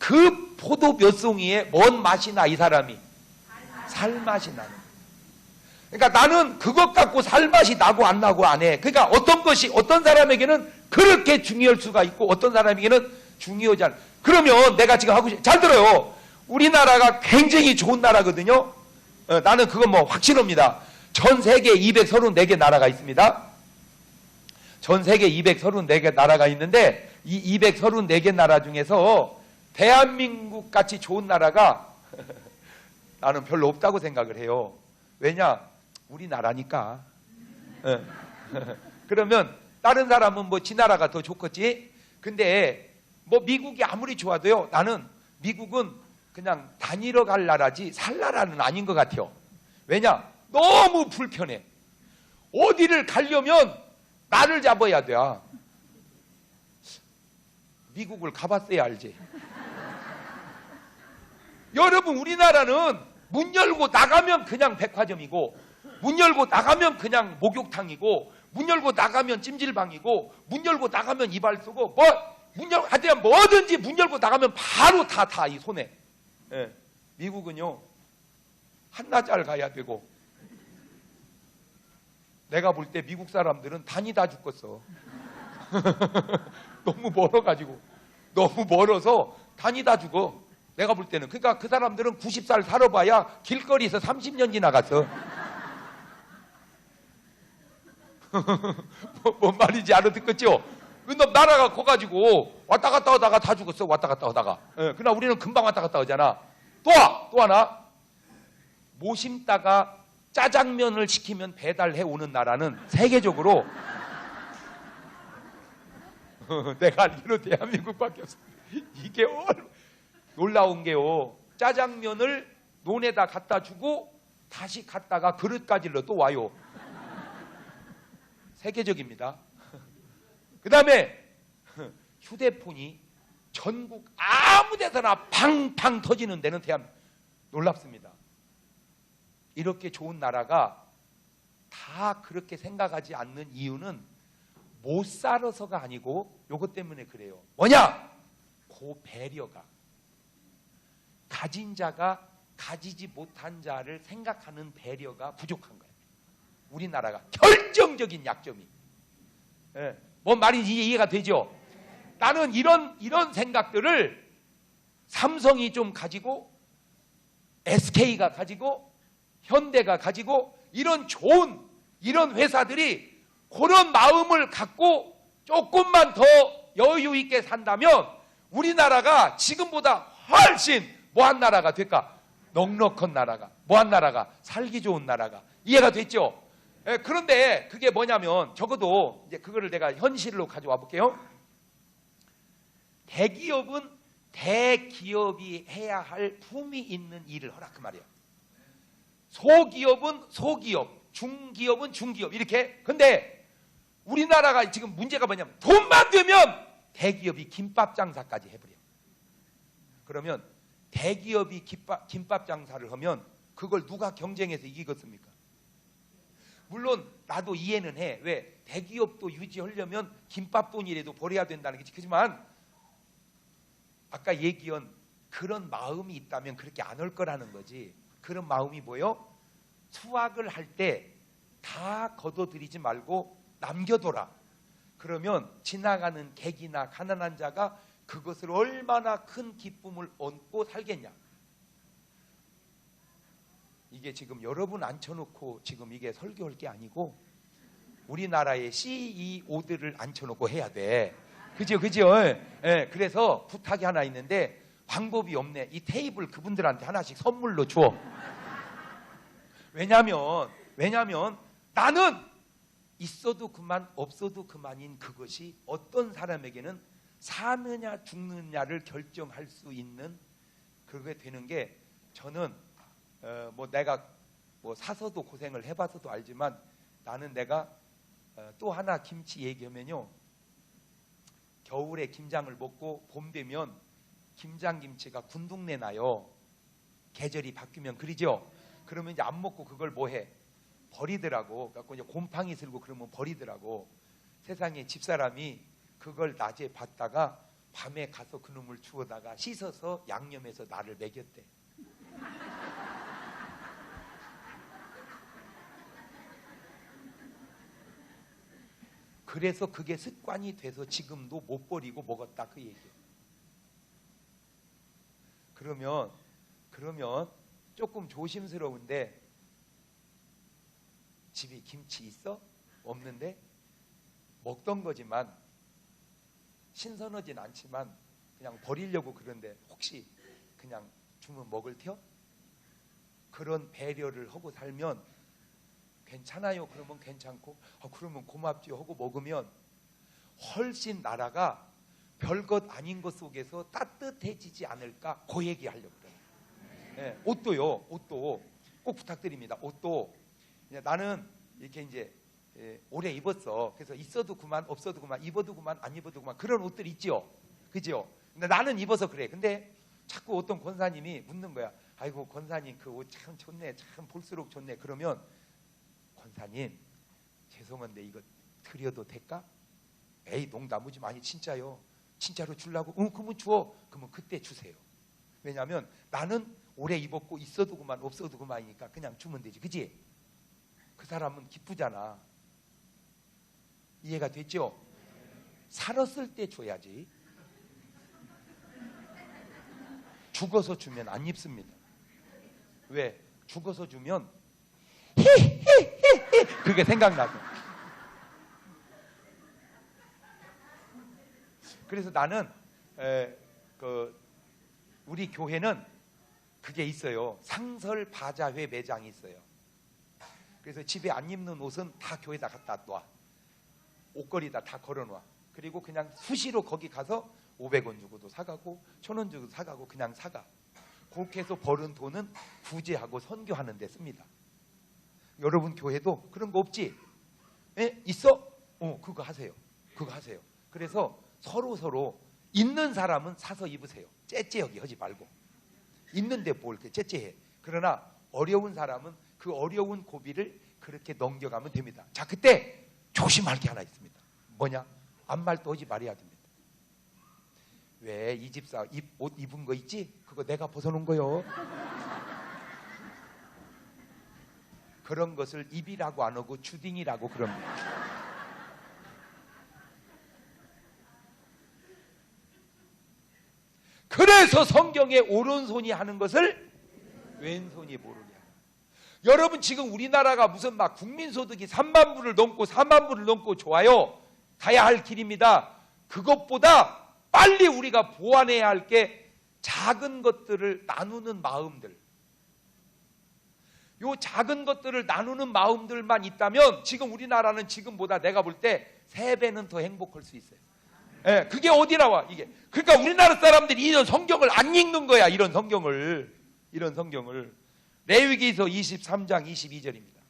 그 포도 몇 송이에 뭔 맛이 나, 이 사람이? 살맛이 나는. 그러니까 나는 그것 갖고 살맛이 나고 안 나고 안 해. 그러니까 어떤 것이 어떤 사람에게는 그렇게 중요할 수가 있고 어떤 사람에게는 중요하지 않아. 그러면 내가 지금 잘 들어요. 우리나라가 굉장히 좋은 나라거든요. 나는 그건 뭐 확신합니다. 전 세계 234개 나라가 있습니다. 전 세계 234개 나라가 있는데 이 234개 나라 중에서 대한민국 같이 좋은 나라가 나는 별로 없다고 생각을 해요. 왜냐? 우리나라니까. 그러면 다른 사람은 뭐 지 나라가 더 좋겠지? 근데 뭐 미국이 아무리 좋아도요, 나는 미국은 그냥 다니러 갈 나라지 살 나라는 아닌 것 같아요. 왜냐? 너무 불편해. 어디를 가려면 나를 잡아야 돼. 미국을 가봤어야 알지. 여러분, 우리나라는 문 열고 나가면 그냥 백화점이고, 문 열고 나가면 그냥 목욕탕이고, 문 열고 나가면 찜질방이고, 문 열고 나가면 이발소고, 하여튼 뭐든지 문 열고 나가면 바로 다 이 손에. 예. 미국은요, 한나절 가야 되고, 내가 볼 때 미국 사람들은 다니다 죽겠어. 너무 멀어가지고. 너무 멀어서 다니다 죽어. 내가 볼 때는. 그러니까 그 사람들은 90살 살아봐야 길거리에서 30년 지나갔어. 뭔 말인지 알아듣겠죠? 너 나라가 커가지고 왔다 갔다 하다가 다 죽었어. 왔다 갔다 하다가. 그러나 우리는 금방 왔다 갔다 하잖아. 또 하나. 못 심다가 짜장면을 시키면 배달해 오는 나라는 세계적으로 내가 알기로 대한민국밖에 없어. 이게 놀라운 게요. 짜장면을 논에다 갖다 주고 다시 갔다가 그릇가지로 또 와요. 세계적입니다. 그 다음에 휴대폰이 전국 아무 데서나 팡팡 터지는 데는 놀랍습니다. 이렇게 좋은 나라가 다 그렇게 생각하지 않는 이유는 못 살아서가 아니고 요것 때문에 그래요. 뭐냐? 그 배려가. 가진 자가 가지지 못한 자를 생각하는 배려가 부족한 거예요. 우리나라가 결정적인 약점이. 뭔 말인지 이해가 되죠? 나는 이런 생각들을 삼성이 좀 가지고 SK가 가지고 현대가 가지고 이런 좋은 이런 회사들이 그런 마음을 갖고 조금만 더 여유 있게 산다면 우리나라가 지금보다 훨씬 뭐한 나라가 될까? 넉넉한 나라가, 뭐한 나라가, 살기 좋은 나라가. 이해가 됐죠? 그런데 그게 뭐냐면 적어도 이제 그거를 내가 현실로 가져와 볼게요. 대기업은 대기업이 해야 할 품위 있는 일을 하라 그 말이에요. 소기업은 소기업, 중기업은 중기업 이렇게. 근데 우리나라가 지금 문제가 뭐냐면 돈만 되면 대기업이 김밥 장사까지 해버려. 그러면 대기업이 김밥 장사를 하면 그걸 누가 경쟁해서 이기겠습니까? 물론 나도 이해는 해. 왜? 대기업도 유지하려면 김밥 돈이라도 벌어야 된다는 거지. 그렇지만 아까 얘기한 그런 마음이 있다면 그렇게 안 할 거라는 거지. 그런 마음이 뭐예요? 수확을 할 때 다 걷어들이지 말고 남겨둬라. 그러면 지나가는 객이나 가난한 자가 그것을 얼마나 큰 기쁨을 얻고 살겠냐. 이게 지금 여러분 앉혀놓고 지금 이게 설교할 게 아니고 우리나라의 CEO들을 앉혀놓고 해야 돼. 그죠? 그래서 부탁이 하나 있는데 방법이 없네. 이 테이블 그분들한테 하나씩 선물로 줘. 왜냐면 나는 있어도 그만 없어도 그만인 그것이 어떤 사람에게는 사느냐 죽느냐를 결정할 수 있는 그게 되는 게 저는 뭐 내가 뭐 사서도 고생을 해봐서도 알지만 나는 내가 또 하나 김치 얘기하면요. 겨울에 김장을 먹고 봄 되면 김장김치가 군둥내 나요. 계절이 바뀌면 그러죠. 그러면 이제 안 먹고 그걸 뭐 해? 버리더라고. 그래서 이제 곰팡이 슬고 그러면 버리더라고. 세상에 집사람이 그걸 낮에 봤다가 밤에 가서 그놈을 주워다가 씻어서 양념해서 나를 먹였대. 그래서 그게 습관이 돼서 지금도 못 버리고 먹었다 그 얘기예요. 그러면 조금 조심스러운데 집에 김치 있어? 없는데? 먹던 거지만 신선하진 않지만 그냥 버리려고 그런데 혹시 그냥 주면 먹을 테요? 그런 배려를 하고 살면 괜찮아요. 그러면 괜찮고 그러면 고맙지요 하고 먹으면 훨씬 나라가 별것 아닌 것 속에서 따뜻해지지 않을까 그 얘기 하려고 그래요. 네, 옷도요. 옷도 꼭 부탁드립니다. 옷도 나는 이렇게 이제 오래 입었어. 그래서 있어도 그만 없어도 그만 입어도 그만 안 입어도 그만 그런 옷들 있지요. 그죠? 근데 나는 입어서 그래. 근데 자꾸 어떤 권사님이 묻는 거야. 아이고 권사님 그 옷 참 좋네. 참 볼수록 좋네. 그러면 권사님 죄송한데 이거 드려도 될까? 에이 농담이지 많이 진짜요. 진짜로 주려고? 그러면 줘. 그러면 그때 주세요. 왜냐하면 나는 오래 입었고 있어도 그만 없어도 그만이니까 그냥 주면 되지. 그지? 그 사람은 기쁘잖아. 이해가 됐죠? 살았을 때 줘야지. 죽어서 주면 안 입습니다. 왜? 죽어서 주면 히히히히 그게 생각나서. 그래서 나는 우리 교회는 그게 있어요. 상설 바자회 매장이 있어요. 그래서 집에 안 입는 옷은 다 교회에다 갖다 놔. 옷걸이다 다 걸어놔. 그리고 그냥 수시로 거기 가서 500원 주고도 사가고 1000원 주고도 사가고 그냥 사가. 그렇게 해서 버는 돈은 구제하고 선교하는 데 씁니다. 여러분 교회도 그런 거 없지? 에? 있어? 그거 하세요. 그거 하세요. 그래서 서로 있는 사람은 사서 입으세요. 째째하게 하지 말고. 있는데 뭘 이렇게 째째해. 그러나 어려운 사람은 그 어려운 고비를 그렇게 넘겨가면 됩니다. 자, 그때 조심할 게 하나 있습니다. 뭐냐? 아무 말도 하지 말아야 됩니다. 왜 이 집사 옷 입은 거 있지? 그거 내가 벗어놓은 거요. 그런 것을 입이라고 안 하고 주딩이라고 그럽니다. 그래서 성경에 오른손이 하는 것을 왼손이 모르게 하라. 여러분 지금 우리나라가 무슨 막 국민소득이 3만 불을 넘고 4만 불을 넘고 좋아요. 가야 할 길입니다. 그것보다 빨리 우리가 보완해야 할 게 작은 것들을 나누는 마음들. 요 작은 것들을 나누는 마음들만 있다면 지금 우리나라는 지금보다 내가 볼 때 3배는 더 행복할 수 있어요. 예, 그게 어디 나와 이게. 그러니까 우리나라 사람들이 이런 성경을 안 읽는 거야. 이런 성경을 레위기서 23장 22절입니다.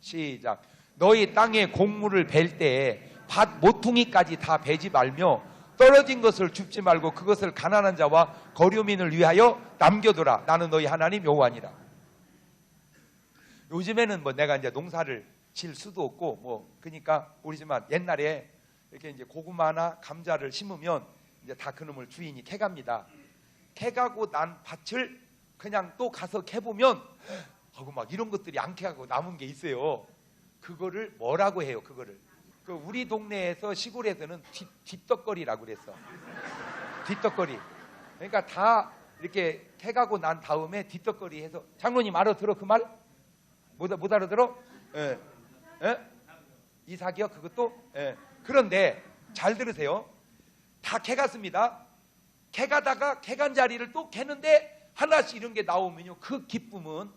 시작. 너희 땅에 곡물을 벨 때에 밭 모퉁이까지 다 베지 말며 떨어진 것을 줍지 말고 그것을 가난한 자와 거류민을 위하여 남겨두라. 나는 너희 하나님 여호와니라. 요즘에는 뭐 내가 이제 농사를 질 수도 없고 뭐 그러니까 모르지만 옛날에 이렇게 이제 고구마나 감자를 심으면 이제 다 그놈을 주인이 캐갑니다. 캐가고 난 밭을 그냥 또 가서 캐보면 막 이런 것들이 안 캐가고 남은 게 있어요. 그거를 뭐라고 해요? 그거를 우리 동네에서 시골에서는 뒷떡거리라고 그랬어. 뒷떡거리. 그러니까 다 이렇게 캐가고 난 다음에 뒷떡거리 해서. 장로님 알아들어 그 말? 못 알아들어? 예. 예? 이삭이요? 그것도? 예. 그런데 잘 들으세요. 다 캐갔습니다. 캐가다가 캐간 자리를 또 캐는데 하나씩 이런 게 나오면요, 그 기쁨은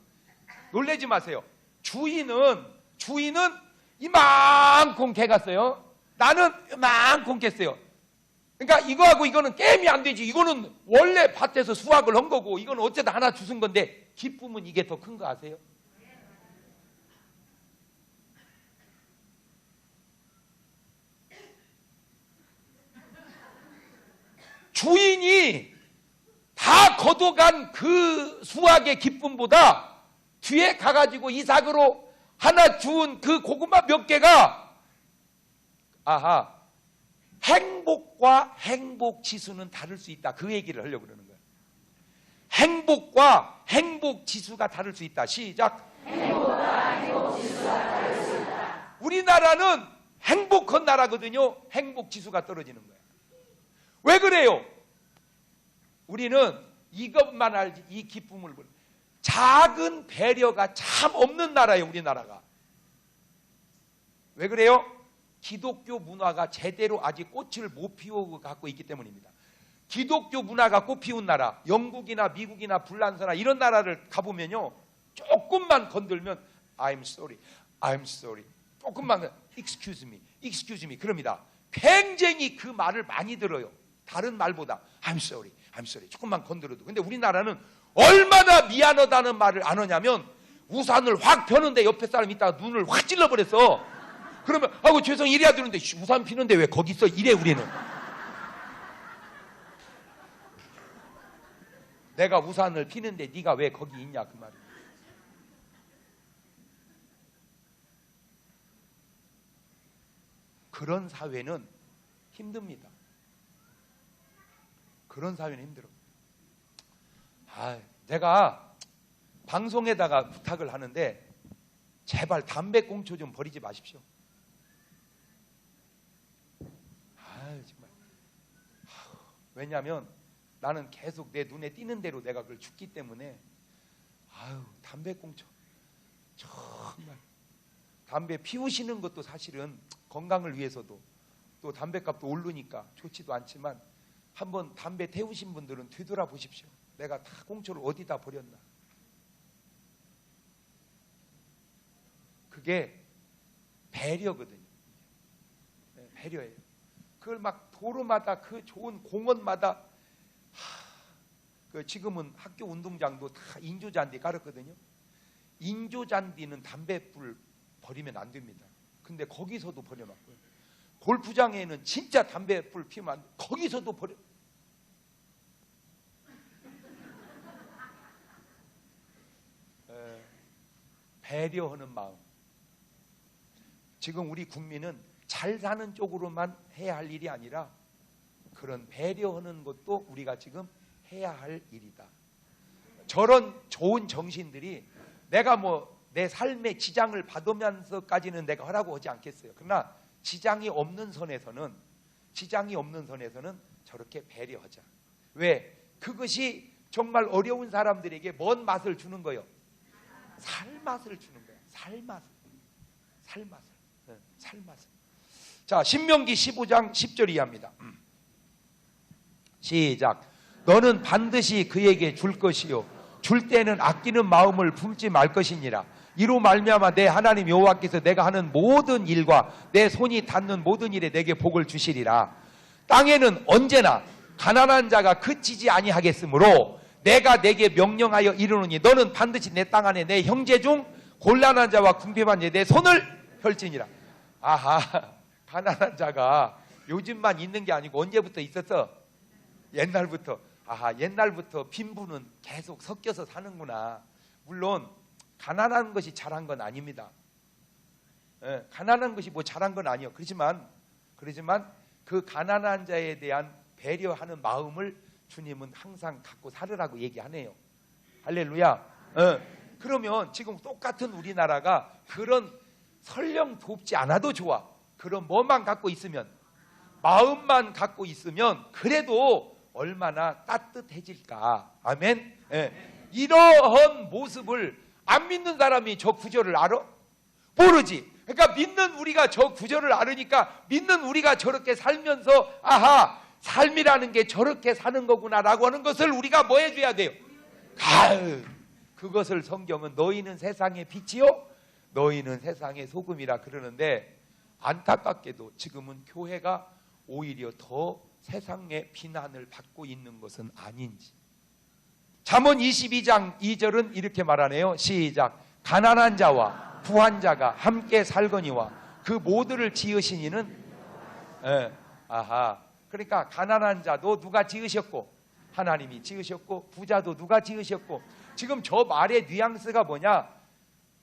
놀라지 마세요. 주인은 이만큼 캐갔어요. 나는 이만큼 캤어요. 그러니까 이거하고 이거는 게임이 안 되지. 이거는 원래 밭에서 수확을 한 거고 이거는 어쨌든 하나 주신 건데 기쁨은 이게 더 큰 거 아세요? 주인이 다 거둬간 그 수확의 기쁨보다 뒤에 가가지고 이삭으로 하나 주운 그 고구마 몇 개가 행복과 행복 지수는 다를 수 있다. 그 얘기를 하려고 그러는 거예요. 행복과 행복 지수가 다를 수 있다. 시작. 행복과 행복 지수가 다를 수 있다. 우리나라는 행복한 나라거든요. 행복 지수가 떨어지는 거예요. 왜 그래요? 우리는 이것만 알지, 이 기쁨을 모르. 작은 배려가 참 없는 나라예요, 우리나라가. 왜 그래요? 기독교 문화가 제대로 아직 꽃을 못 피워갖고 있기 때문입니다. 기독교 문화가 꽃 피운 나라, 영국이나 미국이나 불란서나 이런 나라를 가보면요, 조금만 건들면 I'm sorry, I'm sorry, 조금만 excuse me 그럽니다. 굉장히 그 말을 많이 들어요. 다른 말보다 I'm sorry, I'm sorry 조금만 건드려도. 근데 우리나라는 얼마나 미안하다는 말을 안 하냐면 우산을 확 펴는데 옆에 사람이 있다가 눈을 확 찔러버렸어. 그러면 아이고 죄송 이래야 되는데 우산 피는데 왜 거기 있어? 이래 우리는. 내가 우산을 피는데 네가 왜 거기 있냐 그 말이야. 그런 사회는 힘듭니다. 그런 사회는 힘들어. 내가 방송에다가 부탁을 하는데 제발 담배꽁초 좀 버리지 마십시오. 정말. 왜냐하면 나는 계속 내 눈에 띄는 대로 내가 그걸 죽기 때문에 담배꽁초 정말. 담배 피우시는 것도 사실은 건강을 위해서도 또 담배값도 오르니까 좋지도 않지만 한번 담배 태우신 분들은 되돌아보십시오. 내가 다 공초를 어디다 버렸나. 그게 배려거든요. 배려예요. 그걸 막 도로마다 그 좋은 공원마다 지금은 학교 운동장도 다 인조잔디 깔았거든요. 인조잔디는 담배불 버리면 안 됩니다. 근데 거기서도 버려놨고요. 골프장에는 진짜 담배불 피우면 안 돼. 거기서도 버려. 배려하는 마음. 지금 우리 국민은 잘 사는 쪽으로만 해야 할 일이 아니라 그런 배려하는 것도 우리가 지금 해야 할 일이다. 저런 좋은 정신들이 내가 내 삶의 지장을 받으면서까지는 내가 하라고 하지 않겠어요. 그러나 지장이 없는 선에서는 저렇게 배려하자. 왜? 그것이 정말 어려운 사람들에게 뭔 맛을 주는 거예요? 살맛을 주는 거예요. 살맛을. 자, 신명기 15장 10절 이하입니다. 시작. 너는 반드시 그에게 줄 것이요 줄 때는 아끼는 마음을 품지 말 것이니라. 이로 말미암아 내 하나님 여호와께서 내가 하는 모든 일과 내 손이 닿는 모든 일에 내게 복을 주시리라. 땅에는 언제나 가난한 자가 그치지 아니하겠으므로 내가 내게 명령하여 이르노니 너는 반드시 내 땅 안에 내 형제 중 곤란한 자와 궁핍한 자에 내 손을 펼지니라. 아하, 가난한 자가 요즘만 있는 게 아니고 언제부터 있었어? 옛날부터. 아하, 옛날부터 빈부는 계속 섞여서 사는구나. 물론 가난한 것이 잘한 건 아닙니다. 가난한 것이 잘한 건 아니에요. 그렇지만 그 가난한 자에 대한 배려하는 마음을 주님은 항상 갖고 살으라고 얘기하네요. 할렐루야. 그러면 지금 똑같은 우리나라가 그런 설령 돕지 않아도 좋아. 그런 뭐만 갖고 있으면, 마음만 갖고 있으면 그래도 얼마나 따뜻해질까. 아멘. 이러한 모습을 안 믿는 사람이 저 구절을 알아? 모르지. 그러니까 믿는 우리가 저 구절을 알으니까 믿는 우리가 저렇게 살면서 아하, 삶이라는 게 저렇게 사는 거구나라고 하는 것을 우리가 뭐 해줘야 돼요? 그것을 성경은 너희는 세상의 빛이요 너희는 세상의 소금이라 그러는데, 안타깝게도 지금은 교회가 오히려 더 세상의 비난을 받고 있는 것은 아닌지. 잠언 22장 2절은 이렇게 말하네요. 시작. 가난한 자와 부한 자가 함께 살거니와 그 모두를 지으신 이는 그러니까 가난한 자도 누가 지으셨고 하나님이 지으셨고 부자도 누가 지으셨고. 지금 저 말의 뉘앙스가 뭐냐?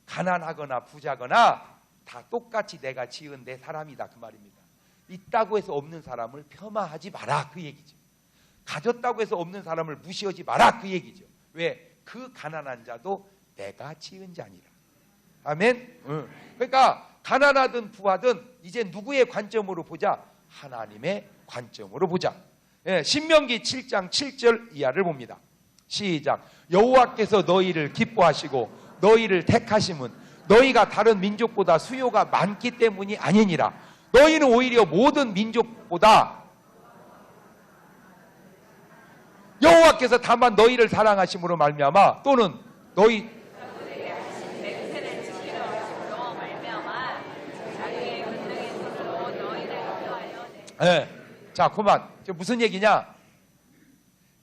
가난하거나 부자거나 다 똑같이 내가 지은 내 사람이다 그 말입니다. 있다고 해서 없는 사람을 폄하하지 마라, 그 얘기죠. 가졌다고 해서 없는 사람을 무시하지 마라, 그 얘기죠. 왜? 그 가난한 자도 내가 지은 자니라. 아멘. 그러니까 가난하든 부하든 이제 누구의 관점으로 보자? 하나님의 관점으로 보자. 예, 신명기 7장 7절 이하를 봅니다. 시작. 여호와께서 너희를 기뻐하시고 너희를 택하심은 너희가 다른 민족보다 수요가 많기 때문이 아니니라. 너희는 오히려 모든 민족보다 여호와께서 다만 너희를 사랑하심으로 말미암아 또는 너희 자, 그만. 무슨 얘기냐?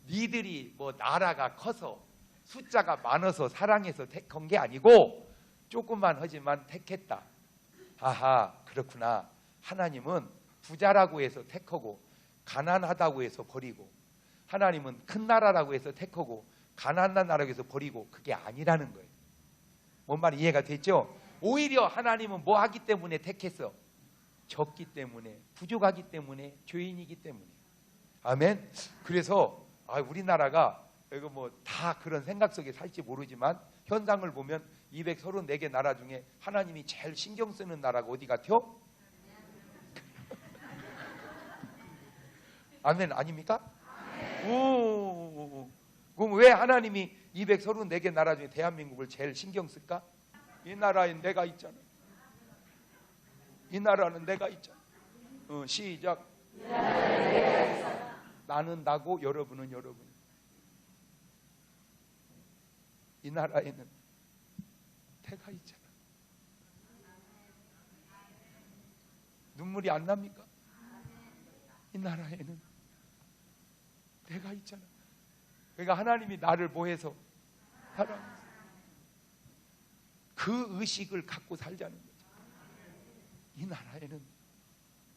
니들이 뭐 나라가 커서 숫자가 많아서 사랑해서 택한 게 아니고 조금만 하지만 택했다. 아하, 그렇구나. 하나님은 부자라고 해서 택하고 가난하다고 해서 버리고, 하나님은 큰 나라라고 해서 택하고 가난한 나라라고 해서 버리고, 그게 아니라는 거예요. 뭔 말이 이해가 됐죠? 오히려 하나님은 뭐 하기 때문에 택했어? 적기 때문에, 부족하기 때문에, 죄인이기 때문에. 아멘. 그래서 우리나라가 이거 뭐 다 그런 생각 속에 살지 모르지만 현상을 보면 234개 나라 중에 하나님이 제일 신경 쓰는 나라가 어디 같아요? 아멘. 아닙니까? 오. 그럼 왜 하나님이 234개 나라 중에 대한민국을 제일 신경 쓸까? 이 나라에 내가 있잖아. 이 나라는 내가 있잖아. 시작. 나는 나고 여러분은 여러분. 이 나라에는 내가 있잖아. 눈물이 안 납니까? 이 나라에는 내가 있잖아. 그러니까 하나님이 나를 뭐해서 사랑해서 그 의식을 갖고 살자는 거죠. 이 나라에는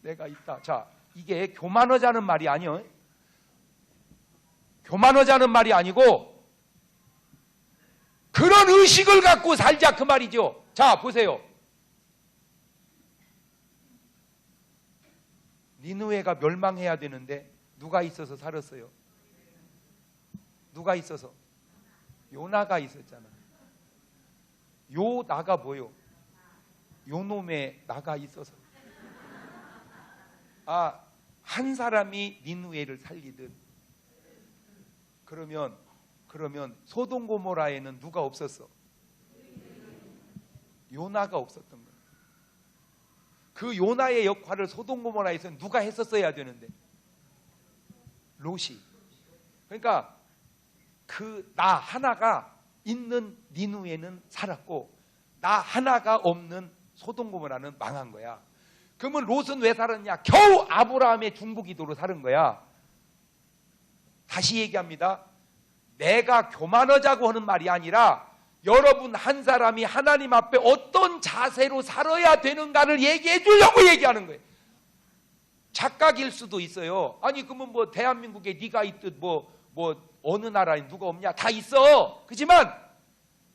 내가 있다. 자, 이게 교만하자는 말이 아니에요. 교만하자는 말이 아니고 그런 의식을 갖고 살자, 그 말이죠. 자, 보세요. 니느웨가 멸망해야 되는데 누가 있어서 살았어요? 누가 있어서? 요나가 있었잖아. 요 나가 뭐요? 요 놈의 나가 있어서. 한 사람이 니느웨를 살리든 그러면 소돔 고모라에는 누가 없었어? 요나가 없었던 거예요. 그 요나의 역할을 소돔 고모라에서는 누가 했었어야 되는데? 롯이. 그러니까 그 나 하나가 있는 니느웨는 살았고 나 하나가 없는 소돔 고모라는 망한 거야. 그러면 롯은 왜 살았냐? 겨우 아브라함의 중보기도로 살은 거야. 다시 얘기합니다. 내가 교만하자고 하는 말이 아니라 여러분 한 사람이 하나님 앞에 어떤 자세로 살아야 되는가를 얘기해 주려고 얘기하는 거예요. 착각일 수도 있어요. 아니 그러면 뭐 대한민국에 네가 있듯 뭐 어느 나라에 누가 없냐? 다 있어. 그렇지만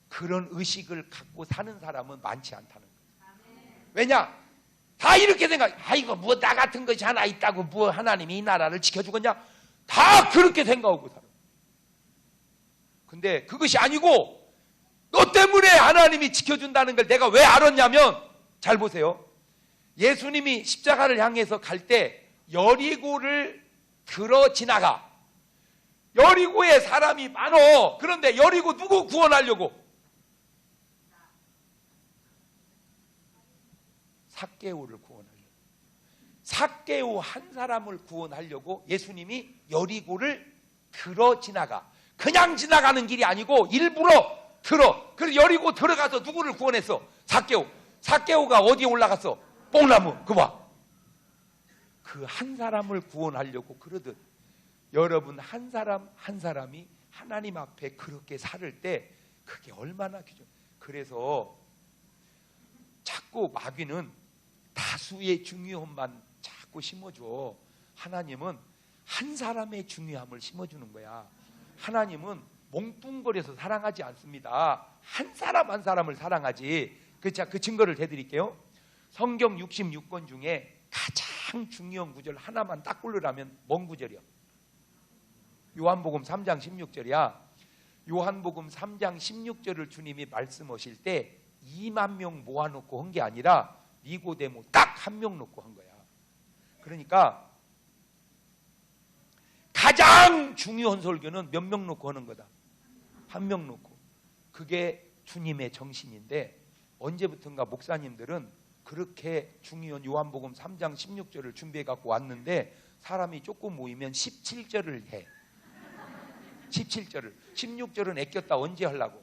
그런 의식을 갖고 사는 사람은 많지 않다는 거예요. 왜냐? 다 이렇게 이거 뭐 나 같은 것이 하나 있다고 뭐 하나님이 이 나라를 지켜주겠냐? 다 그렇게 생각하고 살아. 근데 그것이 아니고 너 때문에 하나님이 지켜준다는 걸 내가 왜 알았냐면, 잘 보세요. 예수님이 십자가를 향해서 갈 때 여리고를 들어 지나가. 여리고에 사람이 많어. 그런데 여리고 누구 구원하려고? 삭개오를 구원하려고. 삭개오 한 사람을 구원하려고 예수님이 여리고를 들어 지나가. 그냥 지나가는 길이 아니고 일부러 들어. 그래서 여리고 들어가서 누구를 구원했어? 삭개오. 삭개오가 어디에 올라갔어? 뽕나무. 그 봐. 그 한 사람을 구원하려고 그러듯 여러분 한 사람 한 사람이 하나님 앞에 그렇게 살을 때 그게 얼마나 귀중. 그래서 자꾸 마귀는 다수의 중요함만 자꾸 심어줘. 하나님은 한 사람의 중요함을 심어주는 거야. 하나님은 몽뚱거려서 사랑하지 않습니다. 한 사람 한 사람을 사랑하지. 그 증거를 대드릴게요. 성경 66권 중에 가장 가장 중요한 구절 하나만 딱 고르라면 뭔 구절이야? 요한복음 3장 16절이야. 요한복음 3장 16절을 주님이 말씀하실 때 2만 명 모아놓고 한 게 아니라 니고데모 딱 한 명 놓고 한 거야. 그러니까 가장 중요한 설교는 몇 명 놓고 하는 거다. 한 명 놓고. 그게 주님의 정신인데 언제부턴가 목사님들은 그렇게 중요한 요한복음 3장 16절을 준비해 갖고 왔는데 사람이 조금 모이면 17절을 해. 17절을. 16절은 아꼈다. 언제 하려고?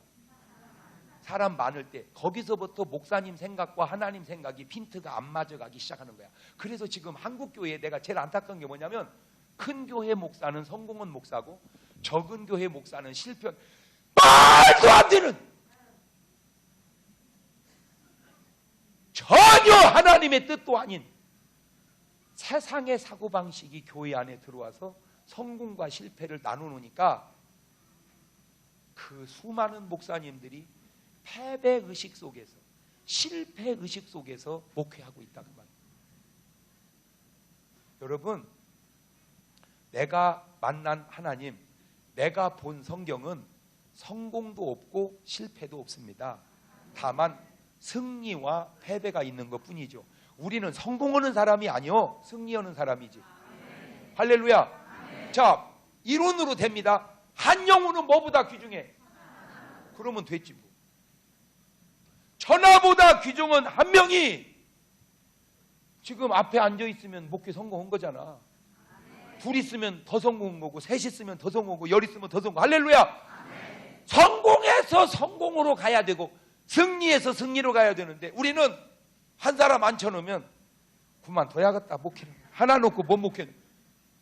사람 많을 때. 거기서부터 목사님 생각과 하나님 생각이 핀트가 안 맞아가기 시작하는 거야. 그래서 지금 한국교회에 내가 제일 안타까운 게 뭐냐면 큰 교회 목사는 성공한 목사고 적은 교회 목사는 실패한, 말도 안 되는, 전혀 하나님의 뜻도 아닌 세상의 사고방식이 교회 안에 들어와서 성공과 실패를 나누니까 그 수많은 목사님들이 패배의식 속에서, 실패의식 속에서 목회하고 있다 그 말이에요. 여러분, 내가 만난 하나님, 내가 본 성경은 성공도 없고 실패도 없습니다. 다만 승리와 패배가 있는 것 뿐이죠. 우리는 성공하는 사람이 아니요, 승리하는 사람이지. 할렐루야. 자, 이론으로 됩니다. 한 영혼은 뭐보다 귀중해? 그러면 됐지 뭐. 천하보다 귀중한 한 명이 지금 앞에 앉아 있으면 목회 성공한 거잖아. 둘 있으면 더 성공한 거고, 셋 있으면 더 성공하고, 열 있으면 더 성공. 할렐루야. 성공해서 성공으로 가야 되고 승리해서 승리로 가야 되는데 우리는 한 사람 앉혀놓으면 그만둬야겠다 목회를. 하나 놓고 못 목회.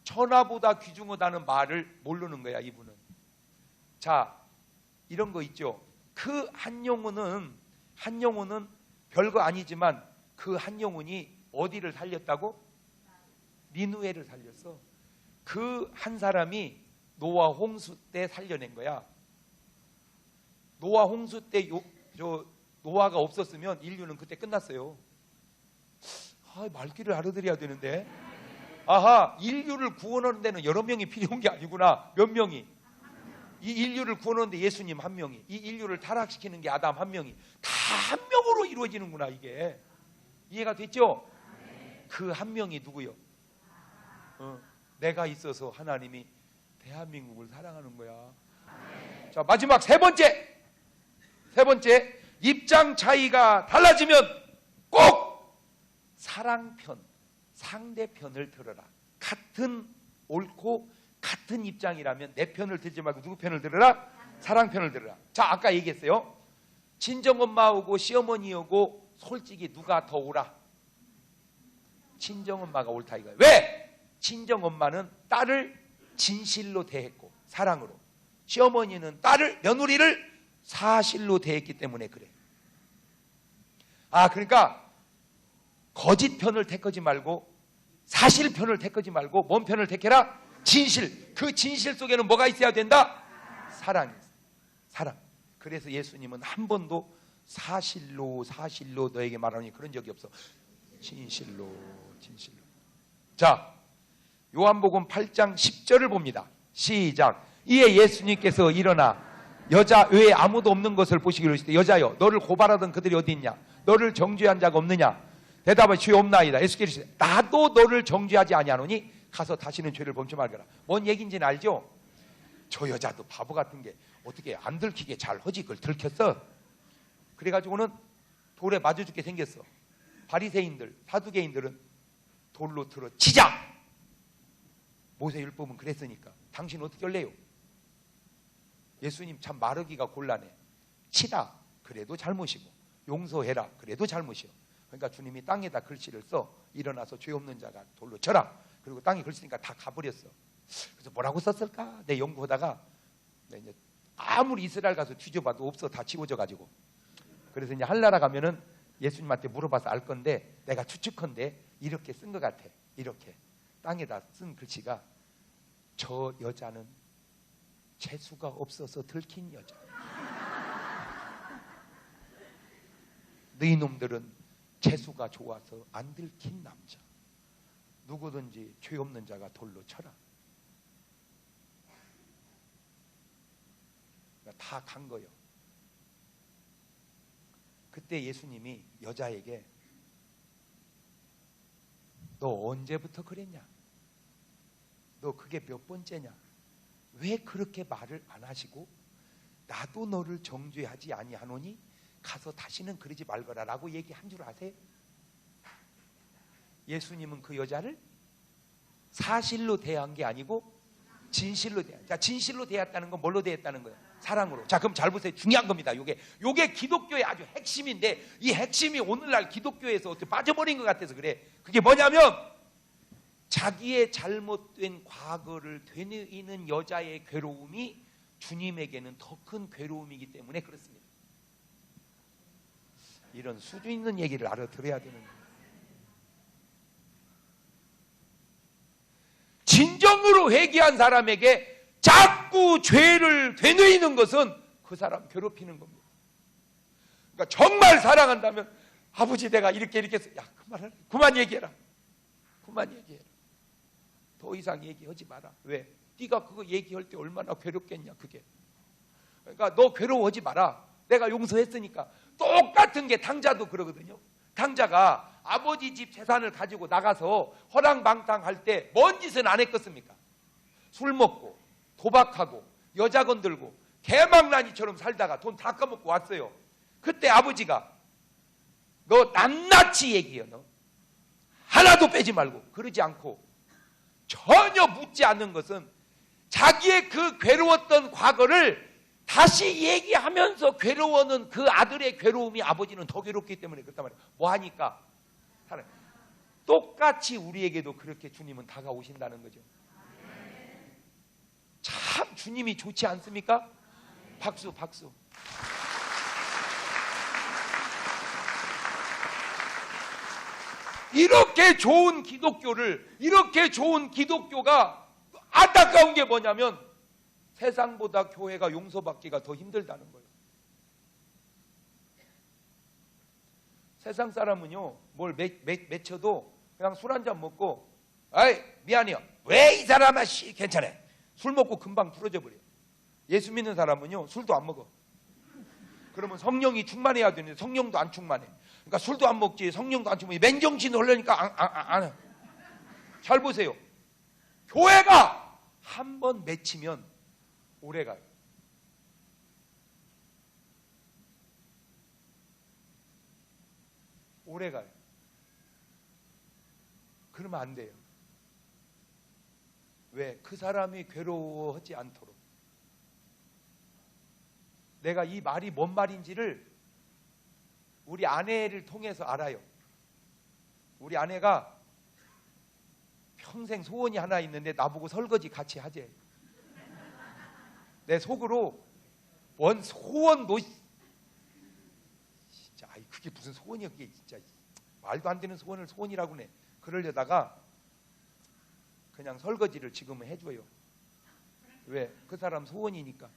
천하보다 귀중하다는 말을 모르는 거야 이분은. 자, 이런 거 있죠. 그 한 영혼은 별거 아니지만 그 한 영혼이 어디를 살렸다고? 니느웨를 살렸어. 그 한 사람이 노아 홍수 때 살려낸 거야. 노아 홍수 때 노아가 없었으면 인류는 그때 끝났어요. 말귀를 알아들어야 되는데. 아하, 인류를 구원하는 데는 여러 명이 필요한 게 아니구나. 몇 명이? 이 인류를 구원하는데 예수님 한 명이, 이 인류를 타락시키는 게 아담 한 명이, 다 한 명으로 이루어지는구나 이게. 이해가 됐죠? 그 한 명이 누구요? 내가 있어서 하나님이 대한민국을 사랑하는 거야. 자, 마지막 세 번째, 입장 차이가 달라지면 꼭 사랑편, 상대편을 들어라. 같은 옳고 같은 입장이라면 내 편을 들지 말고 누구 편을 들어라? 사랑편을 들어라. 자, 아까 얘기했어요. 친정엄마하고 시어머니하고 솔직히 누가 더 옳아? 친정엄마가 옳다 이거야. 왜? 친정엄마는 딸을 진실로 대했고 사랑으로, 시어머니는 며느리를 사실로 대했기 때문에 그래. 그러니까 거짓 편을 택하지 말고 사실 편을 택하지 말고 뭔 편을 택해라? 진실. 그 진실 속에는 뭐가 있어야 된다? 사랑이 있어. 사랑. 그래서 예수님은 한 번도 사실로 너에게 말하니 그런 적이 없어. 진실로. 자, 요한복음 8장 10절을 봅니다. 시작. 이에 예수님께서 일어나 여자 외에 아무도 없는 것을 보시기로 하시되, 여자여, 너를 고발하던 그들이 어디 있냐? 너를 정죄한 자가 없느냐? 대답하여 주여 없나이다. 예수께서 이르시되, 나도 너를 정죄하지 아니하노니 가서 다시는 죄를 범치 말거라. 뭔 얘기인지는 알죠? 저 여자도 바보 같은 게 어떻게 안 들키게 잘 하지? 그걸 들켰어. 그래가지고는 돌에 맞아 죽게 생겼어. 바리새인들, 사두개인들은 돌로 들어 치자. 모세율법은 그랬으니까. 당신 어떻게 할래요? 예수님 참 마르기가 곤란해. 치다 그래도 잘못이고, 용서해라 그래도 잘못이요. 그러니까 주님이 땅에다 글씨를 써. 일어나서 죄 없는 자가 돌로 쳐라. 그리고 땅에 글씨니까 다 가버렸어. 그래서 뭐라고 썼을까? 내 연구하다가 이제 아무리 이스라엘 가서 뒤져봐도 없어. 다 지워져 가지고. 그래서 이제 한나라 가면은 예수님한테 물어봐서 알 건데, 내가 추측컨대 이렇게 쓴 것 같아. 이렇게 땅에다 쓴 글씨가, 저 여자는 재수가 없어서 들킨 여자. 너희 놈들은 재수가 좋아서 안 들킨 남자. 누구든지 죄 없는 자가 돌로 쳐라. 다 간 거예요. 그때 예수님이 여자에게 너 언제부터 그랬냐? 너 그게 몇 번째냐? 왜 그렇게 말을 안 하시고 나도 너를 정죄하지 아니하노니 가서 다시는 그러지 말거라 라고 얘기한 줄 아세요? 예수님은 그 여자를 사실로 대한 게 아니고 진실로 대한. 자, 진실로 대했다는 건 뭘로 대했다는 거예요? 사랑으로. 자, 그럼 잘 보세요. 중요한 겁니다. 요게 기독교의 아주 핵심인데 이 핵심이 오늘날 기독교에서 어떻게 빠져버린 것 같아서 그래. 그게 뭐냐면 자기의 잘못된 과거를 되뇌이는 여자의 괴로움이 주님에게는 더 큰 괴로움이기 때문에 그렇습니다. 이런 수준 있는 얘기를 알아들어야 되는 거예요. 진정으로 회개한 사람에게 자꾸 죄를 되뇌이는 것은 그 사람 괴롭히는 겁니다. 그러니까 정말 사랑한다면 아버지 내가 이렇게 해서 야 그만 얘기해라. 그만 얘기해라. 더 이상 얘기하지 마라. 왜? 네가 그거 얘기할 때 얼마나 괴롭겠냐 그게. 그러니까 너 괴로워하지 마라. 내가 용서했으니까. 똑같은 게 탕자도 그러거든요. 탕자가 아버지 집 재산을 가지고 나가서 허랑방탕할 때 뭔 짓은 안 했겠습니까? 술 먹고 도박하고 여자 건들고 개망나니처럼 살다가 돈 다 까먹고 왔어요. 그때 아버지가 너 낱낱이 얘기해. 너 하나도 빼지 말고. 그러지 않고 전혀 묻지 않는 것은 자기의 그 괴로웠던 과거를 다시 얘기하면서 괴로워하는 그 아들의 괴로움이 아버지는 더 괴롭기 때문에 그렇단 말이에요. 뭐 하니까? 똑같이 우리에게도 그렇게 주님은 다가오신다는 거죠. 참 주님이 좋지 않습니까? 박수 박수. 이렇게 좋은 기독교를, 이렇게 좋은 기독교가 안타까운 게 뭐냐면 세상보다 교회가 용서받기가 더 힘들다는 거예요. 세상 사람은요 뭘 맺혀도 그냥 술 한잔 먹고 아이 미안해요 왜 이 사람아 씨 괜찮아 술 먹고 금방 풀어져 버려요. 예수 믿는 사람은요 술도 안 먹어. 그러면 성령이 충만해야 되는데 성령도 안 충만해. 그러니까 술도 안 먹지 성령도 안 충만해. 맨정신 하려니까 안 해. 잘 보세요. 교회가 한 번 맺히면 오래가요. 오래가요. 그러면 안 돼요. 왜? 그 사람이 괴로워하지 않도록. 내가 이 말이 뭔 말인지를 우리 아내를 통해서 알아요. 우리 아내가 평생 소원이 하나 있는데 나보고 설거지 같이 하재. 내 속으로 뭔 소원도 진짜 아이 그게 무슨 소원이야 그게 진짜 말도 안 되는 소원을 소원이라고 해. 그러려다가 그냥 설거지를 지금은 해줘요. 왜? 그 사람 소원이니까.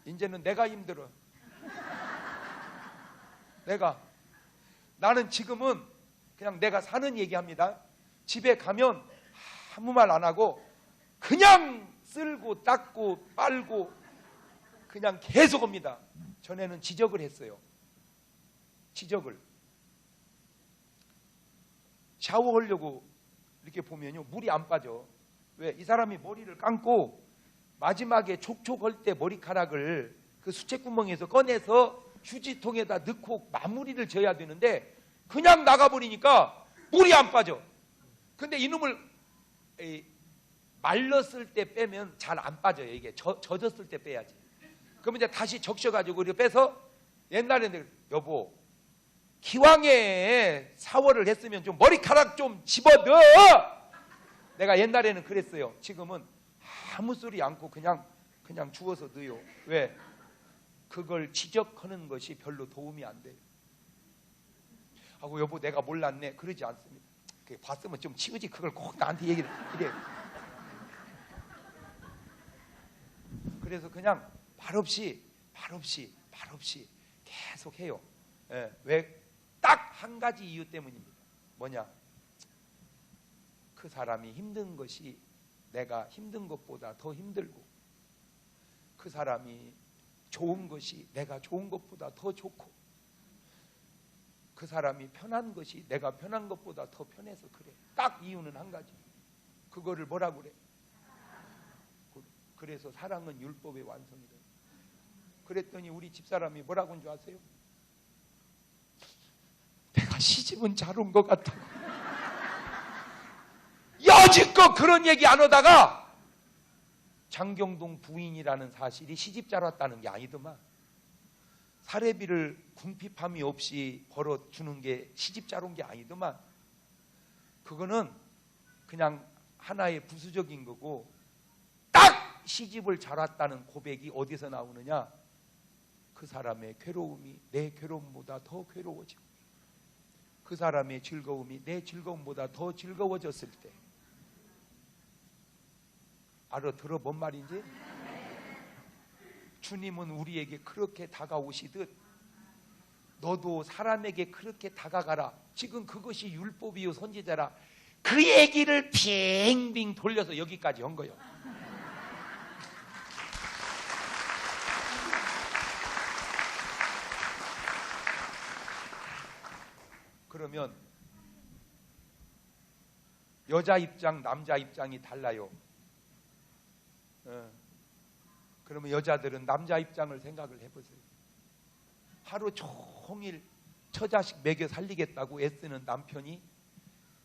이제는 내가 힘들어. 나는 지금은 그냥 내가 사는 얘기합니다. 집에 가면 아무 말 안 하고 그냥 쓸고 닦고 빨고 그냥 계속 합니다. 전에는 지적을 했어요. 지적을. 샤워하려고 이렇게 보면요 물이 안 빠져. 왜? 이 사람이 머리를 감고 마지막에 촉촉할 때 머리카락을 그 수채구멍에서 꺼내서 휴지통에다 넣고 마무리를 져야 되는데 그냥 나가버리니까 물이 안 빠져. 근데 이놈을 말렸을 때 빼면 잘 안 빠져요. 이게 젖었을 때 빼야지. 그러면 이제 다시 적셔가지고 이렇게 빼서 옛날에는 여보 기왕에 샤워를 했으면 좀 머리카락 좀 집어넣어. 내가 옛날에는 그랬어요. 지금은 아무 소리 않고 그냥 주워서 넣어요. 왜? 그걸 지적하는 것이 별로 도움이 안 돼요. 하고 여보 내가 몰랐네 그러지 않습니다. 봤으면 좀 치우지 그걸 꼭 나한테 얘기를 이래. 그래서 그냥 말없이 계속 해요. 왜? 딱 한 가지 이유 때문입니다. 뭐냐? 그 사람이 힘든 것이 내가 힘든 것보다 더 힘들고, 그 사람이 좋은 것이 내가 좋은 것보다 더 좋고, 그 사람이 편한 것이 내가 편한 것보다 더 편해서 그래. 딱 이유는 한 가지. 그거를 뭐라 그래? 그래서 사랑은 율법의 완성이래. 그랬더니 우리 집사람이 뭐라고 한 줄 아세요? 내가 시집은 잘 온 것 같아. 여지껏 그런 얘기 안 하다가 장경동 부인이라는 사실이 시집 잘 왔다는 게 아니더만, 사례비를 궁핍함이 없이 벌어주는 게 시집 잘 온 게 아니더만, 그거는 그냥 하나의 부수적인 거고, 딱 시집을 잘 왔다는 고백이 어디서 나오느냐? 그 사람의 괴로움이 내 괴로움보다 더 괴로워지고, 그 사람의 즐거움이 내 즐거움보다 더 즐거워졌을 때. 알아들어 뭔 말인지? 주님은 우리에게 그렇게 다가오시듯 너도 사람에게 그렇게 다가가라. 지금 그것이 율법이요 선지자라. 그 얘기를 빙빙 돌려서 여기까지 온 거예요. 그러면 여자 입장, 남자 입장이 달라요. 그러면 여자들은 남자 입장을 생각을 해보세요. 하루 종일 처자식 먹여 살리겠다고 애쓰는 남편이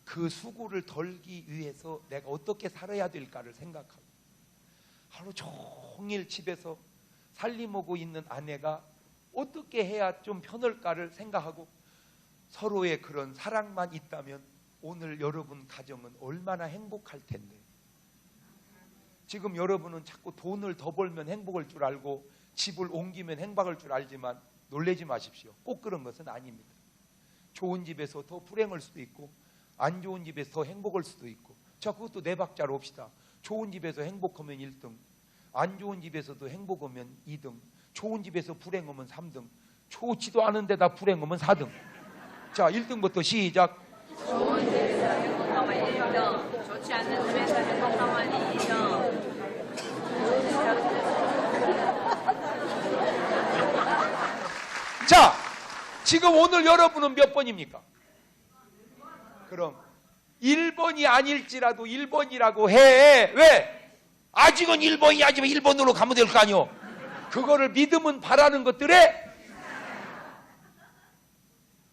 그 수고를 덜기 위해서 내가 어떻게 살아야 될까를 생각하고, 하루 종일 집에서 살림하고 있는 아내가 어떻게 해야 좀 편할까를 생각하고, 서로의 그런 사랑만 있다면 오늘 여러분 가정은 얼마나 행복할 텐데. 지금 여러분은 자꾸 돈을 더 벌면 행복할 줄 알고 집을 옮기면 행복할 줄 알지만 놀라지 마십시오. 꼭 그런 것은 아닙니다. 좋은 집에서 더 불행할 수도 있고, 안 좋은 집에서 더 행복할 수도 있고. 자, 그것도 네 박자로 봅시다. 좋은 집에서 행복하면 1등, 안 좋은 집에서도 행복하면 2등, 좋은 집에서 불행하면 3등, 좋지도 않은 데다 불행하면 4등. 자, 1등부터 시작. 좋은 집에서 행복하면 1등, 좋지 않는 집에서 행복하면 2등. 자, 지금 오늘 여러분은 몇 번입니까? 그럼 1번이 아닐지라도 1번이라고 해. 왜? 아직은 1번이 아니면 1번으로 가면 될 거 아니오. 그거를 믿으면 바라는 것들에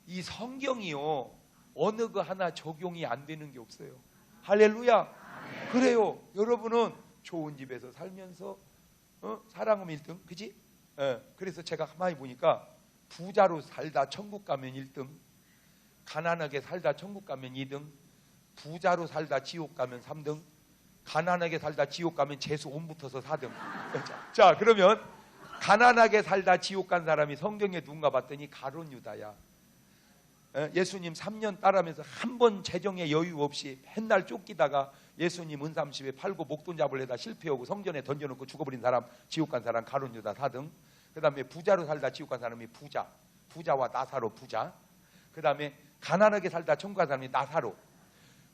이 성경이요, 어느 거 하나 적용이 안 되는 게 없어요. 할렐루야. 그래요. 여러분은 좋은 집에서 살면서 사랑하면 1등, 그지? 그래서 제가 가만히 보니까 부자로 살다 천국 가면 1등, 가난하게 살다 천국 가면 2등, 부자로 살다 지옥 가면 3등, 가난하게 살다 지옥 가면 재수 온 붙어서 4등. 자, 그러면 가난하게 살다 지옥 간 사람이 성경에 누군가 봤더니 가룟 유다야. 예수님 3년 따라하면서 한 번 재정에 여유 없이 맨날 쫓기다가 예수님 은삼십에 팔고 목돈 잡으려다 실패하고 성전에 던져놓고 죽어버린 사람, 지옥 간 사람 가룟 유다 4등. 그 다음에 부자로 살다 지옥 간 사람이 부자와 나사로 부자. 그 다음에 가난하게 살다 천국 간 사람이 나사로.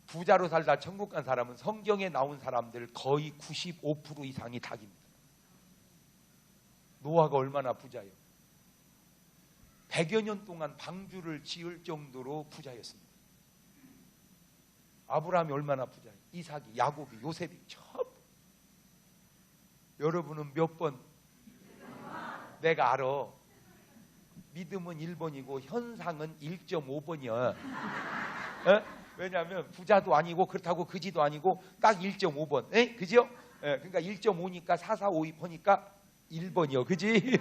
부자로 살다 천국 간 사람은 성경에 나온 사람들 거의 95% 이상이 닭입니다. 노아가 얼마나 부자예요. 100여 년 동안 방주를 지을 정도로 부자였습니다. 아브라함이 얼마나 부자예요. 이삭이, 야곱이, 요셉이 전부. 여러분은 몇 번? 내가 알아. 믿음은 1번이고 현상은 1.5번이야. 왜냐하면 부자도 아니고 그렇다고 그지도 아니고 딱 1.5번. 그죠? 그러니까 1.5니까 4, 4, 5, 2 보니까 1번이요. 그지?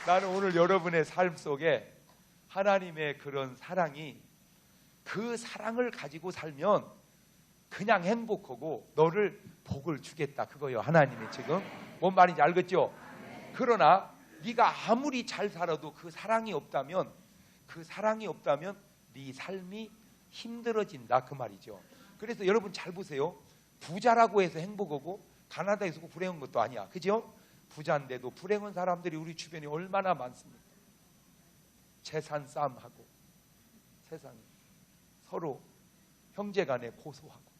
나는 오늘 여러분의 삶 속에 하나님의 그런 사랑이, 그 사랑을 가지고 살면 그냥 행복하고 너를 복을 주겠다, 그거예요. 하나님이 지금 뭔 말인지 알겠죠? 그러나 네가 아무리 잘 살아도 그 사랑이 없다면 네 삶이 힘들어진다, 그 말이죠. 그래서 여러분 잘 보세요. 부자라고 해서 행복하고 가난하다고 해서 불행한 것도 아니야. 그죠? 부자인데도 불행한 사람들이 우리 주변에 얼마나 많습니까? 재산 싸움하고 세상에 서로 형제간에 고소하고,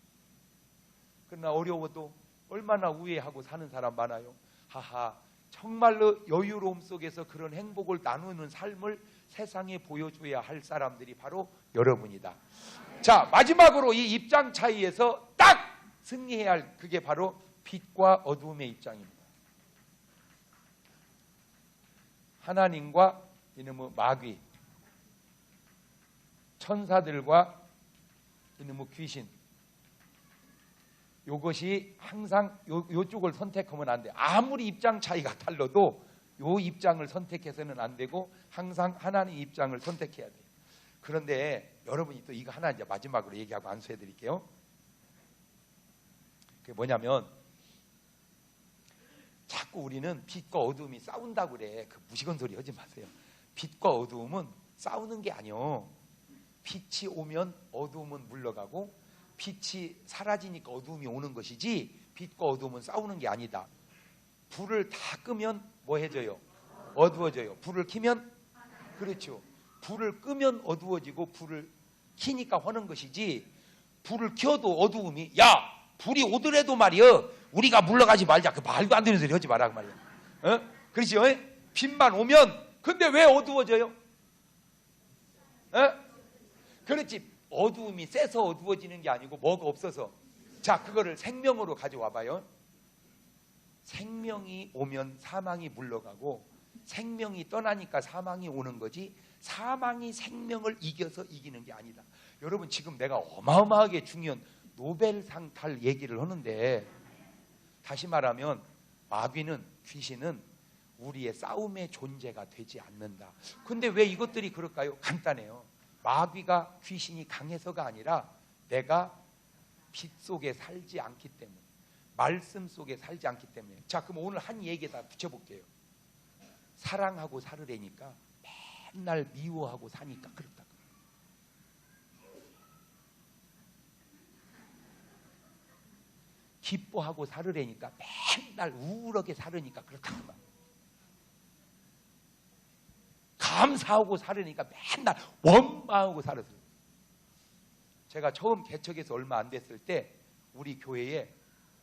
그러나 어려워도 얼마나 우애하고 사는 사람 많아요. 하하, 정말로 여유로움 속에서 그런 행복을 나누는 삶을 세상에 보여줘야 할 사람들이 바로 여러분이다. 자, 마지막으로 이 입장 차이에서 딱 승리해야 할 그게 바로 빛과 어두움의 입장입니다. 하나님과 이놈의 마귀, 천사들과 이놈의 귀신, 요것이 항상 요쪽을 선택하면 안 돼요. 아무리 입장 차이가 달라도 요 입장을 선택해서는 안 되고 항상 하나님 입장을 선택해야 돼요. 그런데 여러분이 또 이거 하나 이제 마지막으로 얘기하고 안수해 드릴게요. 그게 뭐냐면, 자꾸 우리는 빛과 어두움이 싸운다고 그래. 그 무시건 소리 하지 마세요. 빛과 어두움은 싸우는 게 아니요. 빛이 오면 어두움은 물러가고 빛이 사라지니까 어두움이 오는 것이지, 빛과 어두움은 싸우는 게 아니다. 불을 다 끄면 뭐 해져요? 어두워져요. 불을 켜면, 그렇죠. 불을 끄면 어두워지고 불을 켜니까 하는 것이지, 불을 켜도 어두움이, 야 불이 오더라도 말이여 우리가 물러가지 말자, 그 말도 안 되는 소리 하지 마라 그 말이야. 그렇죠? 빛만 오면. 근데 왜 어두워져요? 그렇지. 어두움이 세서 어두워지는 게 아니고 뭐가 없어서. 자, 그거를 생명으로 가져와 봐요. 생명이 오면 사망이 물러가고 생명이 떠나니까 사망이 오는 거지, 사망이 생명을 이겨서 이기는 게 아니다. 여러분, 지금 내가 어마어마하게 중요한 노벨상 탈 얘기를 하는데, 다시 말하면 마귀는, 귀신은 우리의 싸움의 존재가 되지 않는다. 근데 왜 이것들이 그럴까요? 간단해요. 마귀가, 귀신이 강해서가 아니라 내가 빛 속에 살지 않기 때문에, 말씀 속에 살지 않기 때문에. 자, 그럼 오늘 한 얘기에다 붙여볼게요. 사랑하고 살으려니까 맨날 미워하고 사니까 그렇다. 기뻐하고 살으려니까 맨날 우울하게 살으니까 그렇다. 감사하고 살으니까 맨날 원망하고 살았어요. 제가 처음 개척해서 얼마 안 됐을 때 우리 교회에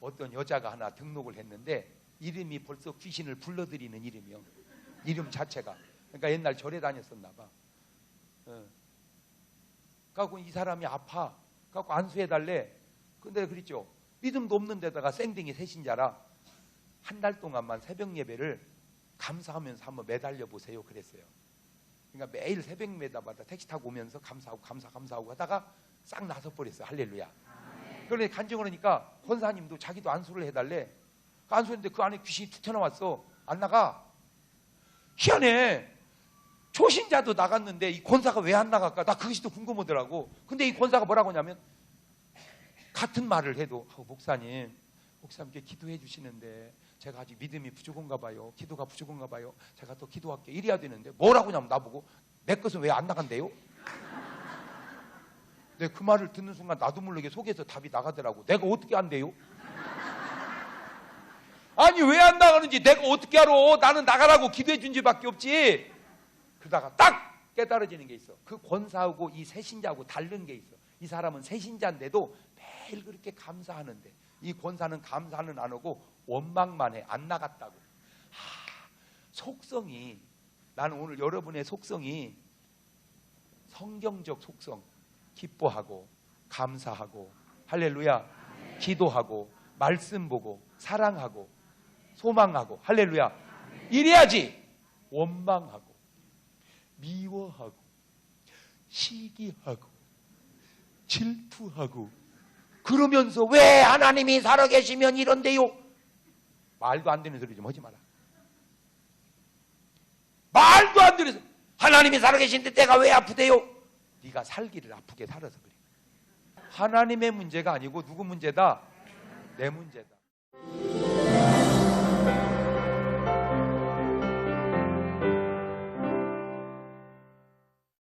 어떤 여자가 하나 등록을 했는데, 이름이 벌써 귀신을 불러들이는 이름이요. 이름 자체가. 그러니까 옛날 절에 다녔었나 봐. 그래갖고 이 사람이 아파. 그래갖고 안수해달래. 근데 그랬죠. 믿음도 없는 데다가 생댕이 새신자라 한 달 동안만 새벽 예배를 감사하면서 한번 매달려 보세요 그랬어요. 그러니까 매일 새벽 예배마다 택시 타고 오면서 감사하고 하다가 싹 나서 버렸어요. 할렐루야. 그런데 간증을 하니까 권사님도 자기도 안수를 해달래. 안수했는데 그 안에 귀신이 툭 튀어나왔어. 안 나가. 희한해. 초신자도 나갔는데 이 권사가 왜 안 나갈까? 나 그것이 또 궁금하더라고. 근데 이 권사가 뭐라고 하냐면, 같은 말을 해도 목사님께 기도해 주시는데 제가 아직 믿음이 부족한가 봐요. 기도가 부족한가 봐요. 제가 또 기도할게요. 이래야 되는데 뭐라고 하냐면 나보고, 내 것은 왜 안 나간대요? 네, 그 말을 듣는 순간 나도 모르게 속에서 답이 나가더라고. 내가 어떻게 안돼요? 아니 왜 안 나가는지 내가 어떻게 알아? 나는 나가라고 기도해 준 지밖에 없지. 그러다가 딱 깨달아지는 게 있어. 그 권사하고 이 새신자하고 다른 게 있어. 이 사람은 새신자인데도 매일 그렇게 감사하는데, 이 권사는 감사는 안 하고 원망만 해. 안 나갔다고. 속성이, 나는 오늘 여러분의 속성이 성경적 속성, 기뻐하고 감사하고 할렐루야, 기도하고 말씀 보고 사랑하고 소망하고 할렐루야, 이래야지. 원망하고 미워하고 시기하고 질투하고 그러면서 왜 하나님이 살아계시면 이런데요? 말도 안 되는 소리 좀 하지 마라. 말도 안 되는 소리. 하나님이 살아계신데 내가 왜 아프대요? 네가 살기를 아프게 살아서 그래. 하나님의 문제가 아니고 누구 문제다? 내 문제다.